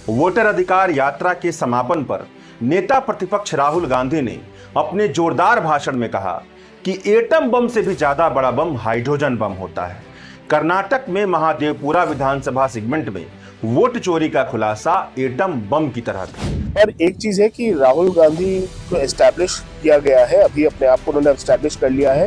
Voter अधिकार यात्रा के समापन पर नेता प्रतिपक्ष राहुल गांधी ने अपने जोरदार भाषण में कहा कि एटम बम से भी ज्यादा बड़ा बम हाइड्रोजन बम होता है। कर्नाटक में महादेवपुरा विधानसभा सेगमेंट में वोट चोरी का खुलासा एटम बम की तरह था। और एक चीज है कि राहुल गांधी को एस्टैब्लिश किया गया है, अभी अपने आप को उन्होंने एस्टैब्लिश कर लिया है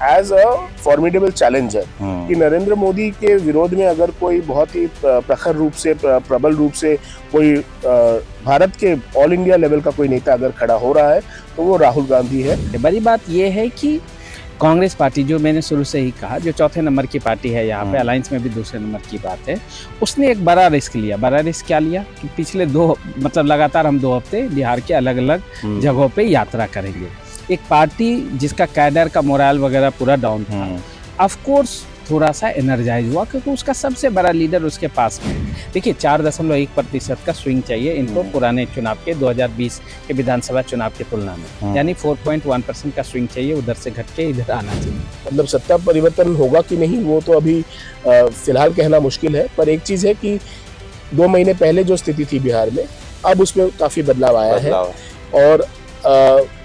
एज अ फॉर्मिडेबल चैलेंजर कि नरेंद्र मोदी के विरोध में अगर कोई बहुत ही प्रखर रूप से, प्रबल रूप से कोई भारत के ऑल इंडिया लेवल का कोई नेता अगर खड़ा हो रहा है तो वो राहुल गांधी है। बड़ी बात यह है कि कांग्रेस पार्टी, जो मैंने शुरू से ही कहा, जो चौथे नंबर की पार्टी है यहाँ पे, अलायंस में भी दूसरे नंबर की बात है, उसने एक बड़ा रिस्क लिया। बड़ा रिस्क क्या लिया कि पिछले लगातार हम 2 हफ्ते बिहार के अलग अलग जगहों पे यात्रा करेंगे। एक पार्टी जिसका कैडर का मोरल वगैरह पूरा डाउन था, ऑफ कोर्स थोड़ा सा एनर्जाइज हुआ क्योंकि उसका सबसे बड़ा लीडर उसके पास में। देखिए 4.1% का स्विंग चाहिए इनको पुराने चुनाव के 2020 के विधानसभा चुनाव की तुलना में, यानी 4.1% का स्विंग चाहिए, उधर से घट के इधर आना चाहिए। मतलब सत्ता परिवर्तन होगा कि नहीं वो तो अभी फिलहाल कहना मुश्किल है, पर एक चीज है कि 2 महीने पहले जो स्थिति थी बिहार में, अब उसमें काफी बदलाव आया है। और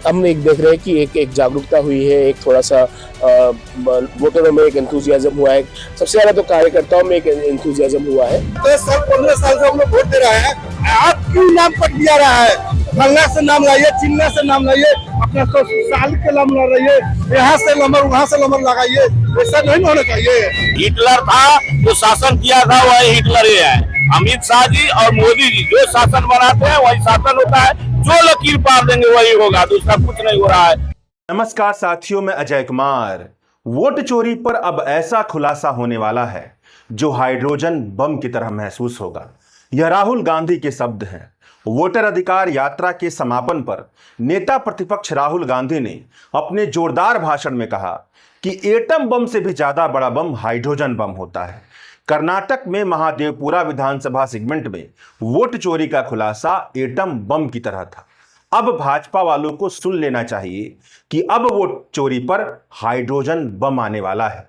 हम एक देख रहे हैं कि एक जागरूकता हुई है, एक थोड़ा सा वोटरों में एक एंथुजियाज्म हुआ है, सबसे ज्यादा तो कार्यकर्ताओं में एक एंथुजियाज्म हुआ है। 15 साल से हम लोग वोट दे रहे हैं, आप क्यों नाम कट दिया रहा है? फलना से नाम लाइए, चिन्ना से नाम लाइए, अपना 100 साल के नाम लगाइए, यहाँ से नंबर वहाँ से नंबर लगाइए, ऐसा नहीं होना चाहिए। हिटलर था जो शासन किया था वही हिटलर ही है। अमित शाह जी और मोदी जी जो शासन बनाते हैं वही शासन होता है, जो लकीर पार देंगे वही होगा, दूसरा कुछ नहीं हो रहा है। नमस्कार साथियों, मैं अजय कुमार। वोट चोरी पर अब ऐसा खुलासा होने वाला है जो हाइड्रोजन बम की तरह महसूस होगा। यह राहुल गांधी के शब्द हैं। वोटर अधिकार यात्रा के समापन पर नेता प्रतिपक्ष राहुल गांधी ने अपने जोरदार भाषण में कहा कि एटम बम से भी ज्यादा बड़ा बम हाइड्रोजन बम होता है। कर्नाटक में महादेवपुरा विधानसभा सेगमेंट में वोट चोरी का खुलासा एटम बम की तरह था। अब भाजपा वालों को सुन लेना चाहिए कि अब वोट चोरी पर हाइड्रोजन बम आने वाला है।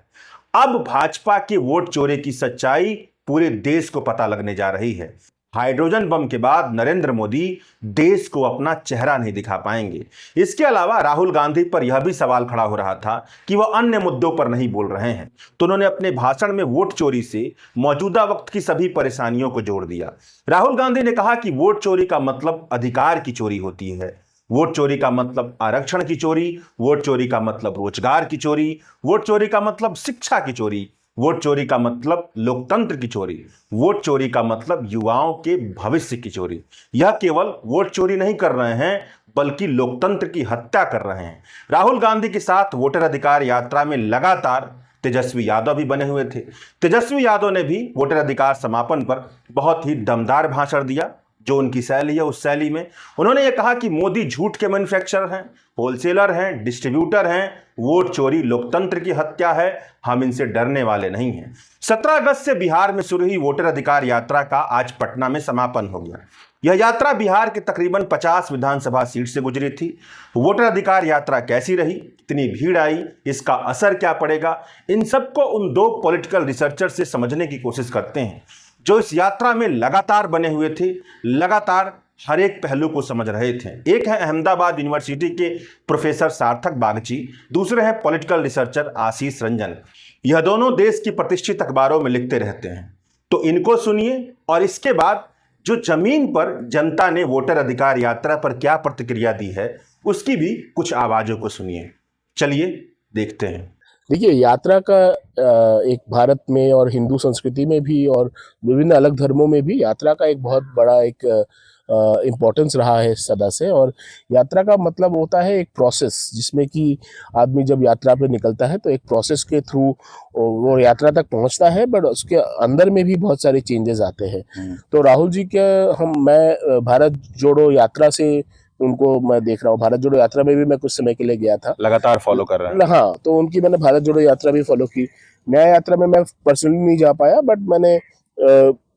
अब भाजपा की वोट चोरी की सच्चाई पूरे देश को पता लगने जा रही है। हाइड्रोजन बम के बाद नरेंद्र मोदी देश को अपना चेहरा नहीं दिखा पाएंगे। इसके अलावा राहुल गांधी पर यह भी सवाल खड़ा हो रहा था कि वह अन्य मुद्दों पर नहीं बोल रहे हैं, तो उन्होंने अपने भाषण में वोट चोरी से मौजूदा वक्त की सभी परेशानियों को जोड़ दिया। राहुल गांधी ने कहा कि वोट चोरी का मतलब अधिकार की चोरी होती है, वोट चोरी का मतलब आरक्षण की चोरी, वोट चोरी का मतलब रोजगार की चोरी, वोट चोरी का मतलब शिक्षा की चोरी, वोट चोरी का मतलब लोकतंत्र की चोरी, वोट चोरी का मतलब युवाओं के भविष्य की चोरी। यह केवल वोट चोरी नहीं कर रहे हैं बल्कि लोकतंत्र की हत्या कर रहे हैं। राहुल गांधी के साथ वोटर अधिकार यात्रा में लगातार तेजस्वी यादव भी बने हुए थे। तेजस्वी यादव ने भी वोटर अधिकार समापन पर बहुत ही दमदार भाषण दिया। जो उनकी शैली है उस शैली में उन्होंने ये कहा कि मोदी झूठ के मैन्युफैक्चरर हैं, होलसेलर हैं, डिस्ट्रीब्यूटर हैं, वोट चोरी लोकतंत्र की हत्या है, हम इनसे डरने वाले नहीं हैं। 17 अगस्त से बिहार में शुरू हुई वोटर अधिकार यात्रा का आज पटना में समापन हो गया। यह यात्रा बिहार के तकरीबन 50 विधानसभा सीट से गुजरी थी। वोटर अधिकार यात्रा कैसी रही, कितनी भीड़ आई, इसका असर क्या पड़ेगा, इन सबको उन 2 पॉलिटिकल रिसर्चर से समझने की कोशिश करते हैं जो इस यात्रा में लगातार बने हुए थे, लगातार हर एक पहलू को समझ रहे थे। एक है अहमदाबाद यूनिवर्सिटी के प्रोफेसर सार्थक बागची, दूसरे हैं पॉलिटिकल रिसर्चर आशीष रंजन। यह दोनों देश की प्रतिष्ठित अखबारों में लिखते रहते हैं, तो इनको सुनिए और इसके बाद जो जमीन पर जनता ने वोटर अधिकार यात्रा पर क्या प्रतिक्रिया दी है उसकी भी कुछ आवाजों को सुनिए। चलिए देखते हैं। देखिए, यात्रा का एक भारत में और हिंदू संस्कृति में भी और विभिन्न अलग धर्मों में भी यात्रा का एक बहुत बड़ा एक इम्पोर्टेंस रहा है सदा से। और यात्रा का मतलब होता है एक प्रोसेस, जिसमें कि आदमी जब यात्रा पे निकलता है तो एक प्रोसेस के थ्रू वो यात्रा तक पहुंचता है, बट उसके अंदर में भी बहुत सारे चेंजेस आते हैं। तो राहुल जी के मैं भारत जोड़ो यात्रा से उनको मैं देख रहा हूँ। भारत जोड़ो यात्रा में भी मैं कुछ समय के लिए गया था, लगातार फॉलो कर रहे हैं। हाँ, तो उनकी मैंने भारत जोड़ो यात्रा भी फॉलो की। न्याय यात्रा में मैं पर्सनली नहीं जा पाया, बट मैंने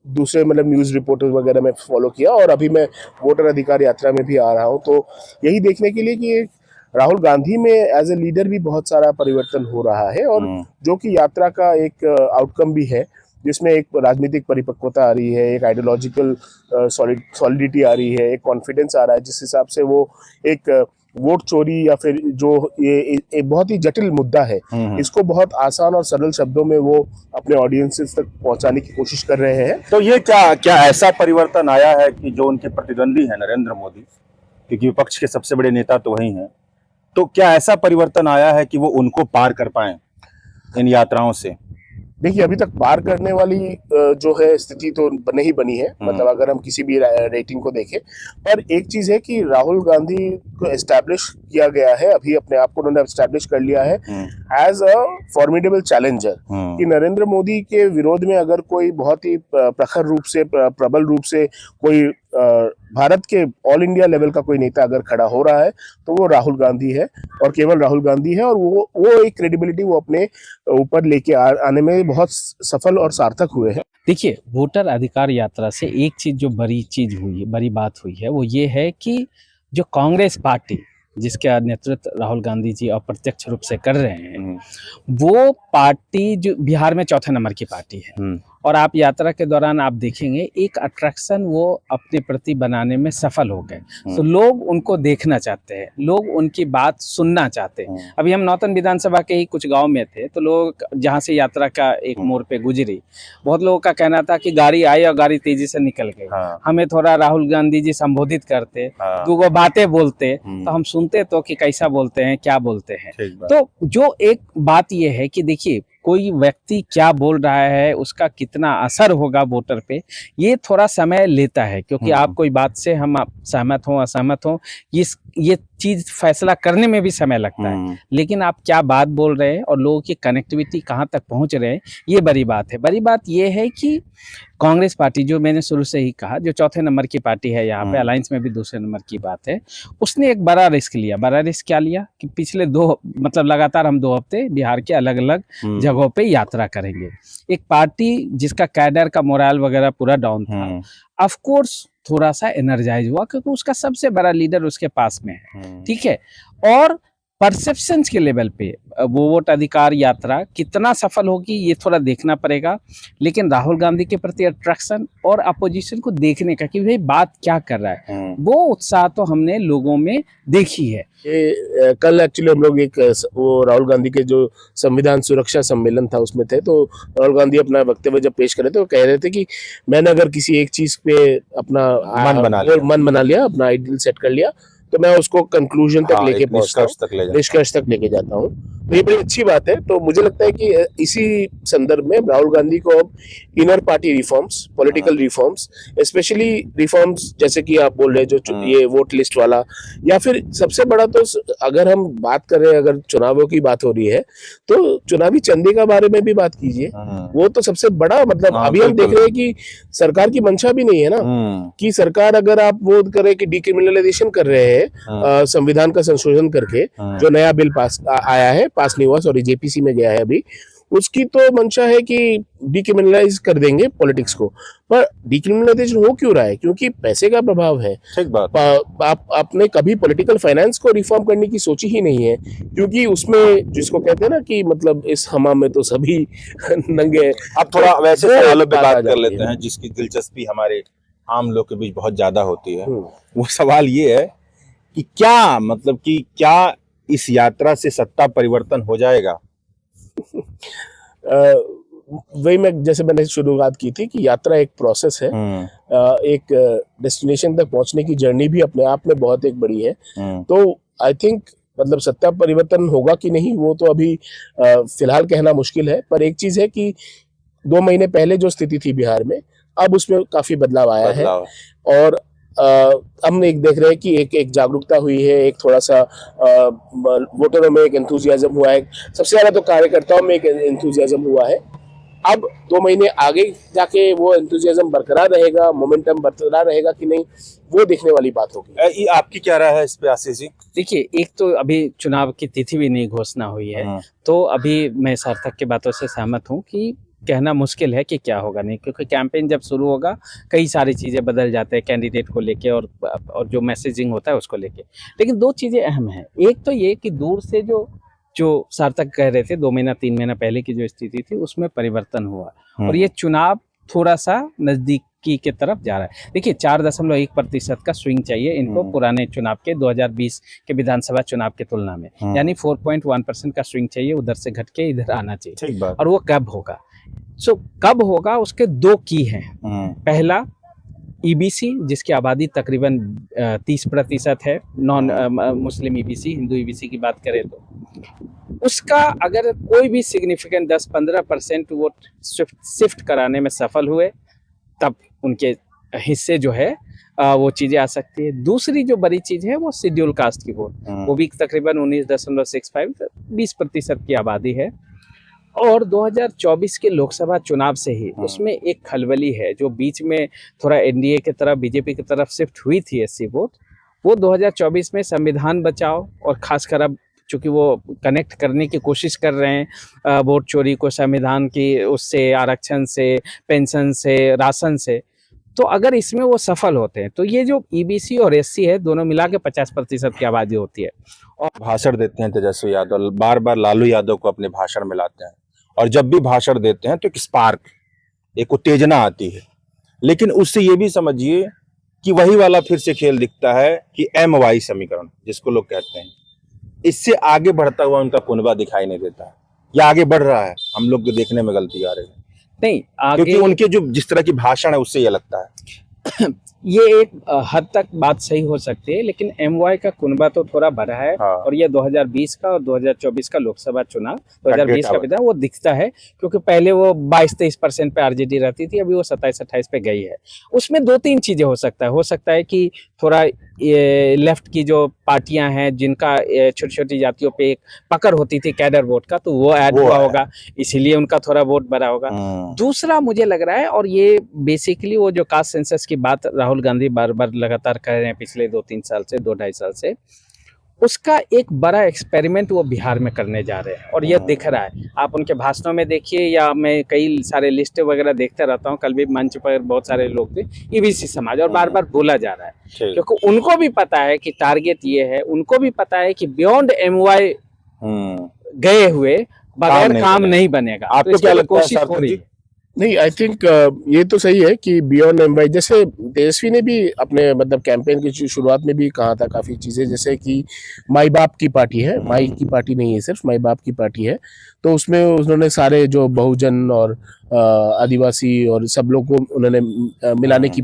दूसरे न्यूज़ रिपोर्टर वगैरह में फॉलो किया, और अभी मैं वोटर अधिकार यात्रा में भी आ रहा हूँ। तो यही देखने के लिए कि राहुल गांधी में एज ए लीडर भी बहुत सारा परिवर्तन हो रहा है, और जो कि यात्रा का एक आउटकम भी है, जिसमें एक राजनीतिक परिपक्वता आ रही है, एक आइडियोलॉजिकल सॉलिडिटी आ रही है, एक कॉन्फिडेंस आ रहा है, जिस हिसाब से वो एक वोट चोरी या फिर जो ये एक बहुत ही जटिल मुद्दा है, इसको बहुत आसान और सरल शब्दों में वो अपने ऑडियंसेस तक पहुंचाने की कोशिश कर रहे हैं। तो ये क्या ऐसा परिवर्तन आया है कि जो उनके प्रतिद्वंदी है नरेंद्र मोदी, क्योंकि विपक्ष के सबसे बड़े नेता तो वही हैं, तो क्या ऐसा परिवर्तन आया है कि वो उनको पार कर पाए इन यात्राओं से? देखिए, अभी तक पार करने वाली जो है स्थिति तो नहीं बनी है, मतलब अगर हम किसी भी रेटिंग को देखें। पर एक चीज है कि राहुल गांधी को एस्टैब्लिश किया गया है, अभी अपने आप को उन्होंने एस्टैब्लिश कर लिया है एज अ फॉर्मिडेबल चैलेंजर, कि नरेंद्र मोदी के विरोध में अगर कोई बहुत ही प्रखर रूप से, प्रबल रूप से कोई भारत के ऑल इंडिया लेवल का कोई नेता अगर खड़ा हो रहा है तो वो राहुल गांधी है, और केवल राहुल गांधी है। और वो एक क्रेडिबिलिटी वो अपने ऊपर लेके आने में बहुत सफल और सार्थक हुए हैं। देखिए, वोटर अधिकार यात्रा से एक चीज जो बड़ी बात हुई है वो ये है कि जो कांग्रेस पार्टी जिसका नेतृत्व राहुल गांधी जी अप्रत्यक्ष रूप से कर रहे हैं, वो पार्टी जो बिहार में चौथे नंबर की पार्टी है, और आप यात्रा के दौरान आप देखेंगे एक अट्रैक्शन वो अपने प्रति बनाने में सफल हो गए। तो लोग उनको देखना चाहते हैं, लोग उनकी बात सुनना चाहते हैं। अभी हम नौतन विधानसभा के ही कुछ गांव में थे, तो लोग जहां से यात्रा का एक मोड़ पे गुजरी, बहुत लोगों का कहना था कि गाड़ी आई और गाड़ी तेजी से निकल गई, हमें थोड़ा राहुल गांधी जी संबोधित करते, दो बातें बोलते तो हम सुनते तो कि कैसा बोलते हैं, क्या बोलते हैं। तो जो एक बात ये है कि देखिए, कोई व्यक्ति क्या बोल रहा है, उसका कितना असर होगा वोटर पे, ये थोड़ा समय लेता है, क्योंकि आप कोई बात से हम सहमत हों असहमत हों, ये चीज फैसला करने में भी समय लगता है, लेकिन आप क्या बात बोल रहे हैं और लोगों की कनेक्टिविटी कहाँ तक पहुंच रहे हैं, ये बड़ी बात है। बड़ी बात ये है कि कांग्रेस पार्टी, जो मैंने शुरू से ही कहा, जो चौथे नंबर की पार्टी है यहाँ पे, अलायंस में भी दूसरे नंबर की बात है, उसने एक बड़ा रिस्क लिया। बड़ा रिस्क क्या लिया कि पिछले लगातार हम 2 हफ्ते बिहार के अलग अलग जगहों पे यात्रा करेंगे। एक पार्टी जिसका कैडर का मोरल वगैरह पूरा डाउन था, ऑफ कोर्स थोड़ा सा एनर्जाइज हुआ, क्योंकि उसका सबसे बड़ा लीडर उसके पास में है, ठीक है। और परसेप्शन के लेवल पे वो वोट अधिकार यात्रा कितना सफल होगी ये थोड़ा देखना पड़ेगा, लेकिन राहुल गांधी के प्रति अट्रैक्शन और अपोजिशन को देखने का कि भाई बात क्या कर रहा है, वो उत्साह तो हमने लोगों में देखी है। कल एक्चुअली हम लोग वो राहुल गांधी के जो संविधान सुरक्षा सम्मेलन था उसमें थे, तो राहुल गांधी अपना वक्तव्य जब पेश कर रहे थे, वो कह रहे थे कि मैंने अगर किसी एक चीज पे अपना मन बना लिया, अपना आइडियल सेट कर लिया, तो मैं उसको कंक्लूजन तक लेके पहुंचता हूं, निष्कर्ष तक लेके जाता हूं। तो ये बड़ी अच्छी बात है। तो मुझे लगता है कि इसी संदर्भ में राहुल गांधी को अब inner party reforms, political reforms, specially reforms जैसे कि आप बोल रहे हैं जो ये वोट लिस्ट वाला, या फिर सबसे बड़ा तो अगर हम बात कर रहे हैं, अगर चुनावों की बात हो रही है तो चुनावी चंदे का बारे में भी बात कीजिए। वो तो सबसे बड़ा, मतलब अभी हम देख रहे हैं कि सरकार की मंशा भी नहीं है ना, कि सरकार अगर आप वो करे कि डिक्रिमिनलाइजेशन कर रहे हैं संविधान का संशोधन करके, जो नया बिल आया है, पास नहीं हुआ, सॉरी, जेपीसी में गया है अभी, उसकी तो मंशा है कि डिक्रिमिनलाइज कर देंगे पॉलिटिक्स को। पर डिक्रिमिनलाइजेशन हो क्यों रहा है? क्योंकि पैसे का प्रभाव है। ठीक बात। आपने कभी पॉलिटिकल फाइनेंस को रिफॉर्म करने की सोची ही नहीं है, क्योंकि उसमें जिसको कहते हैं ना कि मतलब इस हमाम में तो सभी नंगे। अब थोड़ा वैसे सवालों पे बात कर लेते हैं जिसकी दिलचस्पी हमारे आम लोग के बीच बहुत ज्यादा होती है। वो सवाल ये है कि क्या इस यात्रा से सत्ता परिवर्तन हो जाएगा? वही जैसे मैंने शुरुआत की थी कि यात्रा एक प्रोसेस है, एक डेस्टिनेशन तक पहुंचने की जर्नी भी अपने आप में बहुत एक बड़ी है। तो आई थिंक मतलब सत्ता परिवर्तन होगा कि नहीं वो तो अभी फिलहाल कहना मुश्किल है। पर एक चीज है कि 2 महीने पहले जो स्थिति थी बिहार में, अब उसमें काफी बदलाव आया है। और हम एक देख रहे हैं कि एक जागरूकता हुई है, एक थोड़ा सा वोटरों में एक एंथुजियाज्म हुआ है, सबसे ज्यादा तो कार्यकर्ताओं में एक एंथुजियाज्म हुआ है। अब 2 महीने आगे जाके वो एंथुजियाज्म बरकरार रहेगा, मोमेंटम बरकरार रहेगा कि नहीं, वो देखने वाली बात होगी। आपकी क्या राय है इस पे आशीष जी? देखिए, एक तो अभी चुनाव की तिथि भी नहीं घोषणा हुई है, तो अभी मैं सार्थक की बातों से सहमत हूँ कि कहना मुश्किल है कि क्या होगा नहीं, क्योंकि कैंपेन जब शुरू होगा कई सारी चीज़ें बदल जाते हैं कैंडिडेट को लेके और जो मैसेजिंग होता है उसको लेके। लेकिन 2 चीज़ें अहम हैं। एक तो ये कि दूर से जो सार्थक कह रहे थे 2 महीना 3 महीना पहले की जो स्थिति थी उसमें परिवर्तन हुआ, और ये चुनाव थोड़ा सा नजदीकी के तरफ जा रहा है। देखिए 4.1% का स्विंग चाहिए इनको पुराने चुनाव के 2020 के विधानसभा चुनाव के तुलना में, यानी 4.1% का स्विंग चाहिए, उधर से घट के इधर आना चाहिए। ठीक बात। और वो कब होगा? कब होगा उसके दो की हैं। पहला ईबीसी जिसकी आबादी तकरीबन 30% है, non Muslim EBC, Hindu EBC की बात करें तो उसका अगर कोई भी सिग्निफिकेंट 10-15% वोट शिफ्ट कराने में सफल हुए तब उनके हिस्से जो है वो चीज़ें आ सकती है। दूसरी जो बड़ी चीज़ है वो शेड्यूल कास्ट की वोट, वो भी तकरीबन 19.65 20% की आबादी है। और 2024 के लोकसभा चुनाव से ही उसमें एक खलबली है जो बीच में थोड़ा एनडीए की तरफ, बीजेपी की तरफ शिफ्ट हुई थी एससी वोट, वो 2024 में संविधान बचाओ और खासकर अब चूंकि वो कनेक्ट करने की कोशिश कर रहे हैं वोट चोरी को संविधान की, उससे, आरक्षण से, पेंशन से, राशन से, तो अगर इसमें वो सफल होते हैं तो ये जो ईबीसी और एससी है दोनों मिला के 50% की आबादी होती है। और भाषण देते हैं तेजस्वी यादव, बार बार लालू यादव को अपने भाषण में लाते हैं, और जब भी भाषण देते हैं तो एक स्पार्क, एक उत्तेजना आती है। लेकिन उससे ये भी समझिए कि वही वाला फिर से खेल दिखता है कि MY समीकरण जिसको लोग कहते हैं, इससे आगे बढ़ता हुआ उनका कुनबा दिखाई नहीं देता है, या आगे बढ़ रहा है, हम लोग को देखने में गलती आ रही है। नहीं आगे, क्योंकि उनके जो जिस तरह की भाषण है उससे ये लगता है। ये एक हद तक बात सही हो सकती है, लेकिन MY का कुनबा तो थोड़ा बढ़ा है। हाँ। और ये 2020 का और 2024 का लोकसभा चुनाव, 2020 का विधान वो दिखता है, क्योंकि पहले वो 22-23% पे आरजेडी रहती थी, अभी वो 27-28 पे गई है। उसमें 2-3 चीजें हो सकता है कि थोड़ा ये लेफ्ट की जो पार्टियां हैं जिनका छोटी छोटी जातियों पे एक पकड़ होती थी कैडर वोट का, तो वो ऐड हुआ होगा, इसीलिए उनका थोड़ा वोट बढ़ा होगा। दूसरा मुझे लग रहा है, और ये बेसिकली वो जो कास्ट सेंसस की बात राहुल गांधी बार बार लगातार कर रहे हैं पिछले 2-3 साल से, 2-2.5 साल से, उसका एक बड़ा एक्सपेरिमेंट वो बिहार में करने जा रहे हैं और ये दिख रहा है। आप उनके भाषणों में देखिए, या मैं कई सारे लिस्ट वगैरह देखते रहता हूँ, कल भी मंच पर बहुत सारे लोग थे ईबीसी समाज, और बार बार बोला जा रहा है क्योंकि उनको भी पता है कि टारगेट ये है, उनको भी पता है कि बियॉन्ड MY गए हुए बगैर काम नहीं बनेगा। आपको क्या लगता है सार्थक जी? नहीं, आई थिंक ये तो सही है कि बियॉन्ड MY, जैसे तेजस्वी ने भी अपने मतलब कैंपेन की शुरुआत में भी कहा था काफ़ी चीज़ें, जैसे कि माई बाप की पार्टी है, माई की पार्टी नहीं है सिर्फ, माई बाप की पार्टी है, तो उसमें उन्होंने सारे जो बहुजन और आदिवासी और सब लोग को उन्होंने मिलाने की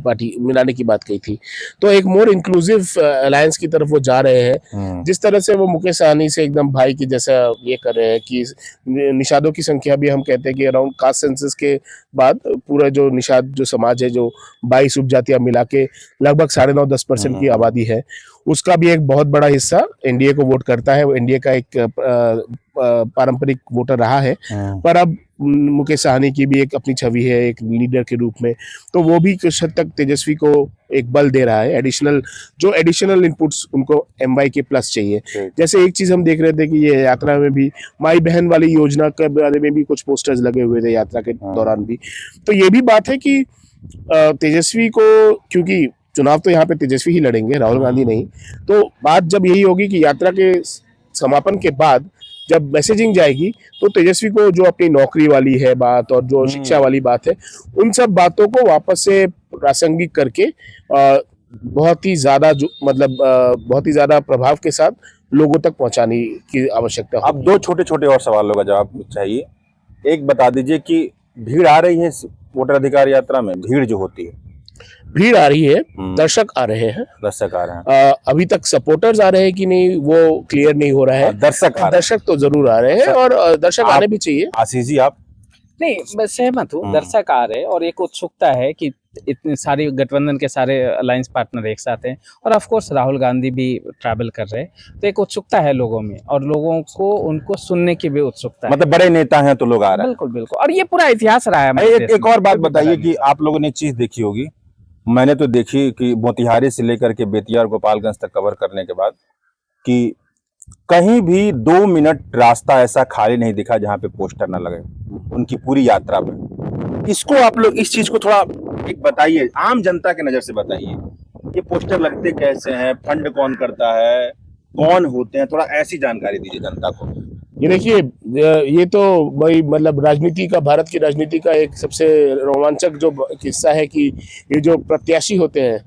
बात कही थी। तो एक मोर इंक्लूसिव अलायंस की तरफ वो जा रहे हैं। जिस तरह से वो मुकेश सहनी से एकदम भाई की जैसा ये कर रहे हैं कि निषादों की संख्या भी हम कहते हैं कि अराउंड कास्ट सेंसस के बाद पूरा जो निषाद जो समाज है, जो 22 उपजातियां मिला के लगभग 9.5-10% की आबादी है, उसका भी एक बहुत बड़ा हिस्सा एनडीए को वोट करता है। वो एनडीए का एक पारंपरिक वोटर रहा है, पर अब मुकेश सहनी की भी एक अपनी छवि है एक लीडर के रूप में, तो वो भी कुछ हद तक तेजस्वी को एक बल दे रहा है। एडिशनल इनपुट्स उनको MY के प्लस चाहिए। जैसे एक चीज हम देख रहे थे कि ये यात्रा में भी माई बहन वाली योजना के बारे में भी कुछ पोस्टर्स लगे हुए थे यात्रा के दौरान भी। तो ये भी बात है कि तेजस्वी को, क्योंकि चुनाव तो यहाँ पे तेजस्वी ही लड़ेंगे, राहुल गांधी नहीं, तो बात जब यही होगी कि यात्रा के समापन के बाद जब मैसेजिंग जाएगी तो तेजस्वी को जो अपनी नौकरी वाली है बात और जो शिक्षा वाली बात है, उन सब बातों को वापस से प्रासंगिक करके बहुत ही ज्यादा प्रभाव के साथ लोगों तक पहुंचाने की आवश्यकता है। अब 2 छोटे और सवालों का जवाब चाहिए। एक बता दीजिए कि भीड़ आ रही है वोटर अधिकार यात्रा में, भीड़ जो होती है, भीड़ आ रही है, दर्शक आ रहे हैं, अभी तक सपोर्टर्स आ रहे हैं कि नहीं वो क्लियर नहीं हो रहा है। दर्शक तो जरूर आ रहे हैं और दर्शक आने भी चाहिए। आशीष जी आप? नहीं, मैं सहमत हूँ, दर्शक आ रहे हैं और एक उत्सुकता है कि इतने सारे गठबंधन के सारे अलायंस पार्टनर एक साथ हैं, और ऑफ कोर्स राहुल गांधी भी ट्रैवल कर रहे हैं, तो एक उत्सुकता है लोगों में और लोगों को उनको सुनने की भी उत्सुकता है। मतलब बड़े नेता हैं तो लोग आ रहे हैं। बिल्कुल, और ये पूरा इतिहास रहा है। एक और बात बताइए कि आप लोगों ने चीज देखी होगी, मैंने तो देखी कि मोतिहारी से लेकर के बेतिया और गोपालगंज तक कवर करने के बाद कि कहीं भी 2 मिनट रास्ता ऐसा खाली नहीं दिखा जहां पे पोस्टर ना लगे उनकी पूरी यात्रा में। इसको आप लोग इस चीज को थोड़ा एक बताइए, आम जनता के नजर से बताइए, ये पोस्टर लगते कैसे हैं, फंड कौन करता है, कौन होते हैं, थोड़ा ऐसी जानकारी दीजिए जनता को। ये देखिए, ये तो भाई मतलब राजनीति का, भारत की राजनीति का एक सबसे रोमांचक जो किस्सा है कि ये जो प्रत्याशी होते हैं,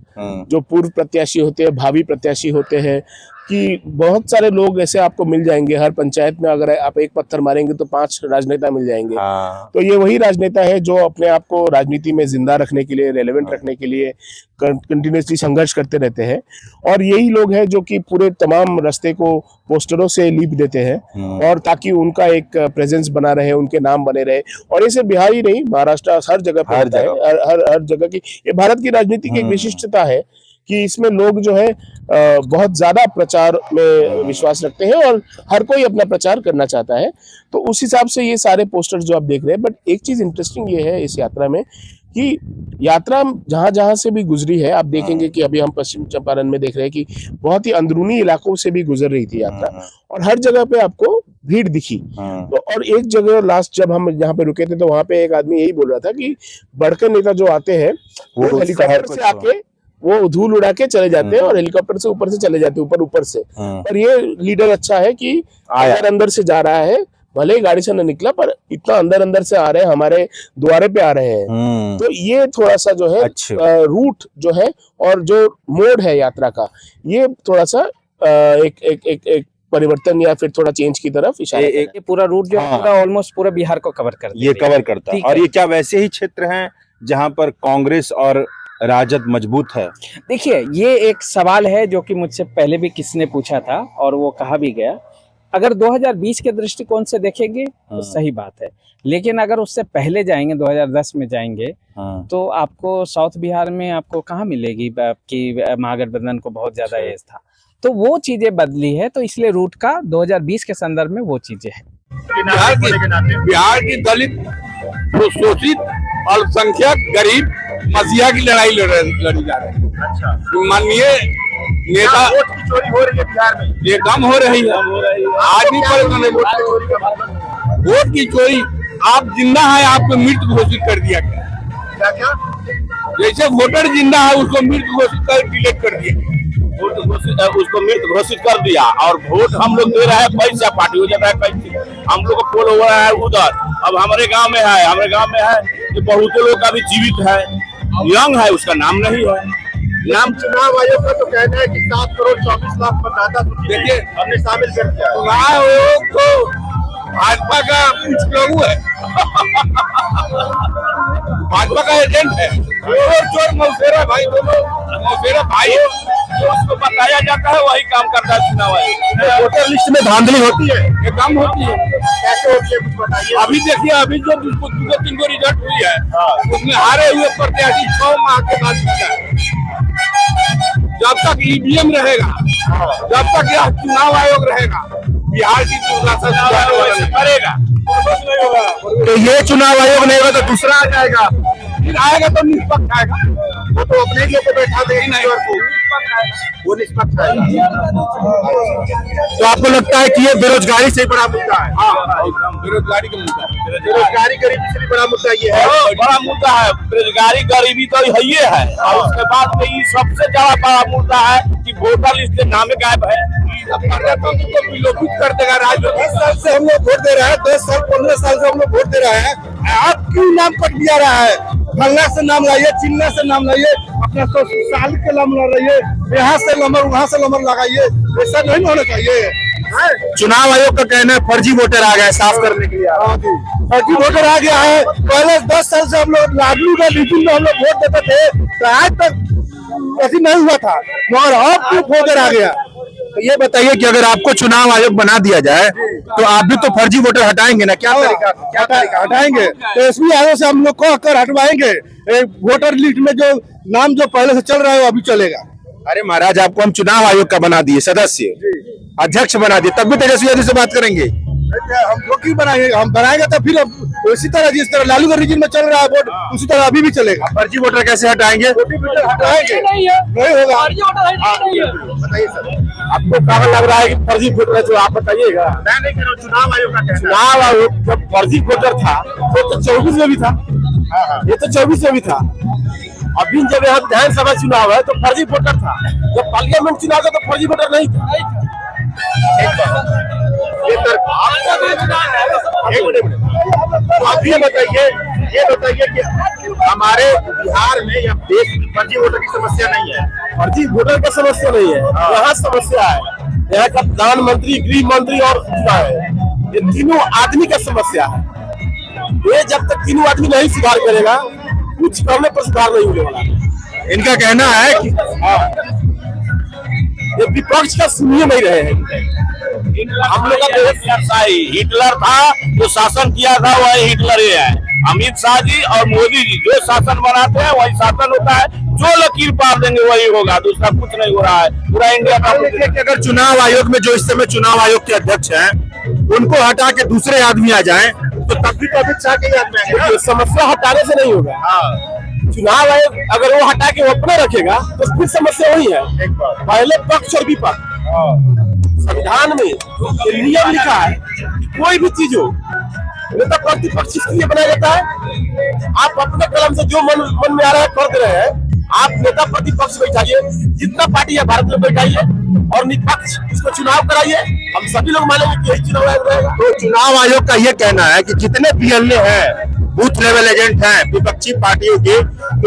जो पूर्व प्रत्याशी होते हैं, भावी प्रत्याशी होते हैं, कि बहुत सारे लोग ऐसे आपको मिल जाएंगे हर पंचायत में। अगर आप एक पत्थर मारेंगे तो 5 राजनेता मिल जाएंगे। तो ये वही राजनेता है जो अपने आप को राजनीति में जिंदा रखने के लिए, रेलेवेंट रखने के लिए कंटिन्यूसली संघर्ष करते रहते हैं। और यही लोग हैं जो कि पूरे तमाम रास्ते को पोस्टरों से लीप देते हैं, और ताकि उनका एक प्रेजेंस बना रहे, उनके नाम बने रहे। और ऐसे बिहार ही नहीं, महाराष्ट्र, हर जगह पे होता है, हर जगह की ये भारत की राजनीति की एक विशिष्टता है कि इसमें लोग जो है बहुत ज्यादा प्रचार में विश्वास रखते हैं, और हर कोई अपना प्रचार करना चाहता है। तो उस हिसाब से ये सारे पोस्टर्स जो आप देख रहे हैं। बट एक चीज इंटरेस्टिंग ये है इस यात्रा में कि यात्रा जहां जहां से भी गुजरी है, आप देखेंगे कि अभी हम पश्चिम चंपारण में देख रहे हैं कि बहुत ही अंदरूनी इलाकों से भी गुजर रही थी यात्रा, और हर जगह पे आपको भीड़ दिखी। तो और एक जगह लास्ट जब हम यहाँ पे रुके थे तो वहां पे एक आदमी यही बोल रहा था कि बड़के नेता जो आते हैं वो हेलीकॉप्टर से आके वो धूल उड़ा के चले जाते हैं, और हेलीकॉप्टर से ऊपर से चले जाते हैं, ऊपर से। पर ये लीडर अच्छा है कि अंदर से जा रहा है, भले ही गाड़ी से न निकला, पर इतना अंदर से आ रहे हैं, हमारे द्वारे पे आ रहे हैं। तो ये थोड़ा सा जो है रूट जो है और जो मोड है यात्रा का, ये थोड़ा सा एक परिवर्तन या फिर थोड़ा चेंज की तरफ इशारा। ये पूरा रूट जो है पूरा ऑलमोस्ट पूरा बिहार को कवर करता है। ये कवर करता है। और ये क्या वैसे ही क्षेत्र हैं जहां पर कांग्रेस और राजद मजबूत है? देखिए, ये एक सवाल है जो कि मुझसे पहले भी किसी ने पूछा था और वो कहा भी गया। अगर 2020 के दृष्टिकोण से देखेंगे तो सही बात है, लेकिन अगर उससे पहले जाएंगे, 2010 में जाएंगे, तो आपको साउथ बिहार में आपको कहाँ मिलेगी कि महागठबंधन को बहुत ज्यादा एज था। तो वो चीजें बदली है, तो इसलिए रूट का 2020 के संदर्भ में वो चीजें हैं। बिहार की दलित, शोषित, अल्पसंख्यक, गरीब, मसीहा की लड़ाई लड़ी जा रही है। अच्छा, माननीय नेता, वोट की चोरी हो रही है बिहार में, ये कम हो रही है। आज भी परेशान है वोट की चोरी। आप जिंदा है, आपको मृत घोषित कर दिया गया। क्या? जैसे वोटर जिंदा है उसको मृत घोषित कर डिलीट कर दिया, उसको मृत घोषित कर दिया। और वोट हम लोग दे रहे हैं, पैसा पार्टी हो जाता है, पैसे हम लोग को पोल हो रहा है उधर। अब हमारे गांव में है कि बहुत लोग का भी जीवित है, यंग है, उसका नाम नहीं है। नाम चुनाव आयोग का तो कहना है कि 7 करोड़ 24 लाख मतदाता देखिए हमने शामिल कर दिया। चुनाव आयोग तो भाजपा का कुछ लोग है, भाजपा का एजेंट है। चोर मौसेरा भाई, दोनों मौसेरा भाई, उसको बताया जाता है वही काम करता है चुनाव आयोग। वोटर लिस्ट में धांधली होती है, ये कम होती है। कैसे होती है कुछ बताइए। अभी देखिए, अभी जो 2-3 रिजल्ट हुई है, उसमें हारे हुए प्रत्याशी 6 माह के बाद जीता है। जब तक ईवीएम रहेगा, जब तक यह चुनाव आयोग रहेगा, बिहार की करेगा। तो ये चुनाव आयोग नहीं होगा तो दूसरा आ जाएगा, फिर आएगा तो निष्पक्ष आएगा। वो तो अपने लोग को बैठा देगी नहीं, वो निष्पक्ष आएगा। तो आपको लगता है कि ये बेरोजगारी से बड़ा मुद्दा है? हाँ, बेरोजगारी का मुद्दा है। बेरोजगारी गरीबी से भी बड़ा मुद्दा ये है। बड़ा मुद्दा है बेरोजगारी, गरीबी तो ये है। और उसके बाद में ये सबसे ज्यादा बड़ा मुद्दा है कि वोटर लिस्ट से नाम गायब है। विलोपित कर देगा राजनीति। 10 साल से हम लोग वोट दे रहे हैं, 10 साल 15 साल से हम लोग वोट दे रहे हैं। आप क्यों नाम कट दिया रहा है? फलना से नाम लाइए, चिन्ना से नाम लाइए, अपना 100 साल के नाम लाइए, यहाँ से नंबर वहाँ से नंबर लगाइए। ऐसा नहीं होना चाहिए। चुनाव आयोग का कहना है फर्जी वोटर आ गया है साफ करने के लिए। फर्जी वोटर आ गया है। पहले 10 साल से हम लोग लाडलू का मीटिंग में हम लोग वोट देते थे, तो आज तक ऐसी नहीं हुआ था, मगर अब क्यों वोटर आ गया? तो ये बताइए कि अगर आपको चुनाव आयोग बना दिया जाए तो आप भी तो फर्जी वोटर हटाएंगे ना? क्या तरीका हटाएंगे? तो एसपी आयोग से हम लोग को कर हटवाएंगे। वोटर लिस्ट में जो नाम जो पहले से चल रहा है वो अभी चलेगा। अरे महाराज, आपको हम चुनाव आयोग का बना दिए सदस्य, अध्यक्ष बना दिए, तब भी तेजस्वी यादव से बात करेंगे? हम लोग क्यों बनाएंगे? हम बनाएंगे तो फिर उसी तरह जिस तरह लालू के रिजिम में चल रहा है वोट, उसी तरह अभी भी चलेगा। फर्जी वोटर कैसे हटाएंगे? हटाएंगे नहीं होगा। बताइए सर, आपको कहाँ लग रहा है कि फर्जी वोटर है? जो आप बताइएगा। मैं नहीं कह रहा हूँ, चुनाव आयोग का कहना है। चुनाव आयोग जब फर्जी वोटर था तो 24 में भी था, ये तो 24 में भी था। अभी जब यहाँ विधानसभा चुनाव है तो फर्जी वोटर था, जब पार्लियामेंट चुनाव था तो फर्जी वोटर नहीं था। ये एक मिनट आप ये बताइए कि हमारे बिहार में या देश में फर्जी वोटर की समस्या नहीं है। फर्जी वोटर का समस्या नहीं है, यहाँ समस्या है। यहाँ का प्रधानमंत्री, गृह मंत्री और दूसरा है, ये तीनों आदमी का समस्या है। ये जब तक तीनों आदमी नहीं सुधार करेगा, कुछ करने पर सुधार नहीं होने वाला है। इनका कहना है कि ये विपक्ष का सुनिए नहीं रहे हैं। हम लोग का देश हिटलर था, जो शासन किया था वही हिटलर ही है। अमित शाह जी और मोदी जी जो शासन बनाते हैं वही शासन होता है, जो लकीर पार देंगे वही होगा, दूसरा कुछ नहीं हो रहा है। पूरा इंडिया का अगर चुनाव आयोग में जो इस समय चुनाव आयोग के अध्यक्ष हैं, उनको हटा के दूसरे आदमी आ जाएं, तो तब भी तो अमित शाह के आदमी आएंगे। समस्या हटाने से नहीं होगा। चुनाव आयोग अगर वो हटा के वो अपने रखेगा तो फिर समस्या वही है। पहले पक्ष और विपक्ष, संविधान में ये नियम लिखा है कि कोई भी चीज हो नेता प्रतिपक्ष इसलिए बनाया जाता है। आप अपने कलम से जो मन में आ रहा है कर दे रहे हैं। आप नेता प्रतिपक्ष बैठाइए, जितना पार्टी है भारत में बैठाइए, और निष्पक्ष इसको चुनाव कराइए। हम सभी लोग मानेंगे कि यही चुनाव आयोग रहेगा। तो चुनाव आयोग का ये कहना है कि जितने पीएलए हैं, बूथ लेवल एजेंट हैं विपक्षी पार्टियों के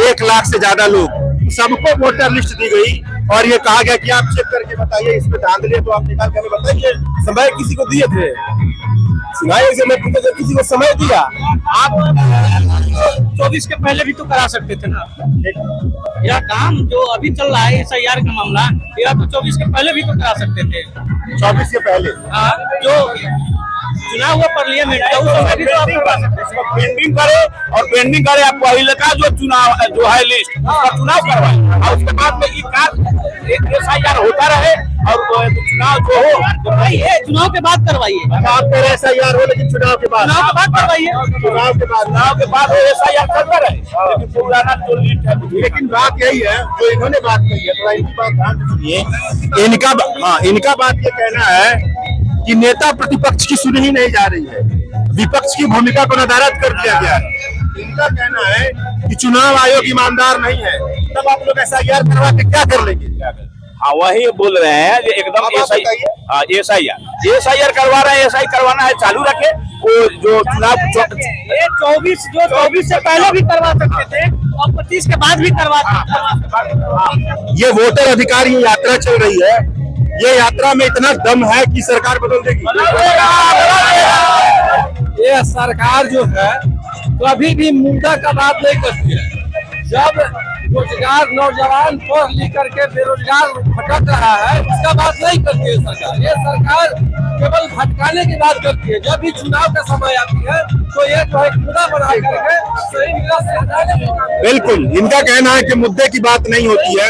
1 लाख से ज्यादा लोग, सबको वोटर लिस्ट दी गई और ये कहा गया कि आप चेक करके बताइए, इसमें धांधली तो आप निकाल के हमें बताइए। समय किसी को दिए थे, सुनाई से मैं किसी को समय दिया। आप 24 के पहले भी तो करा सकते थे ना। यह काम जो अभी चल रहा है SIR का मामला, यह तो 24 के पहले भी तो करा सकते थे। 24 के पहले हाँ, जो चुनाव हुआ पार्लियामेंट का, उस समय भी तो आप करवा सकते थे। पेंडिंग करे और पेंडिंग करे, आप पहले का जो चुनाव जो है लिस्ट उसका चुनाव करवाए, और उसके बाद में एक SIR होता रहे और चुनाव जो हो करवाइए, चुनाव के बाद करवाइए। आप तो SIR हो, लेकिन चुनाव के बाद करवाइए। चुनाव के बाद वो SIR चलता रहे, लेकिन पुराना जो लिस्ट है। लेकिन बात यही है जो इन्होंने बात कही है, थोड़ा इनकी बात ध्यान से सुनिए। इनका बात ये कहना है कि नेता प्रतिपक्ष की सुनी ही नहीं जा रही है, विपक्ष की भूमिका को नदारद कर दिया गया है। इनका कहना है कि चुनाव आयोग ईमानदार नहीं है, तब आप लोग SIR करवा के क्या कर लेंगे? हाँ, वही बोल रहे हैं कि एकदम SIR करवा रहे हैं। SIR करवाना है, चालू रखे। वो जो चुनाव 24 से पहले भी करवा सकते थे और 25 के बाद भी करवा सकते। ये वोटर अधिकार ये यात्रा चल रही है, ये यात्रा में इतना दम है कि सरकार बदल देगी। ये सरकार जो है कभी भी मुद्दा का बात नहीं करती है। जब रोजगार नौजवान पढ़ लिख करके बेरोजगार भटक रहा है, उसका बात नहीं करती है सरकार। ये सरकार केवल भटकाने की बात करती है। जब भी चुनाव का समय आती है तो ये तो एक मुद्दा बना करके सही जगह से हटाने की। बिल्कुल, इनका कहना है कि मुद्दे की बात नहीं होती है,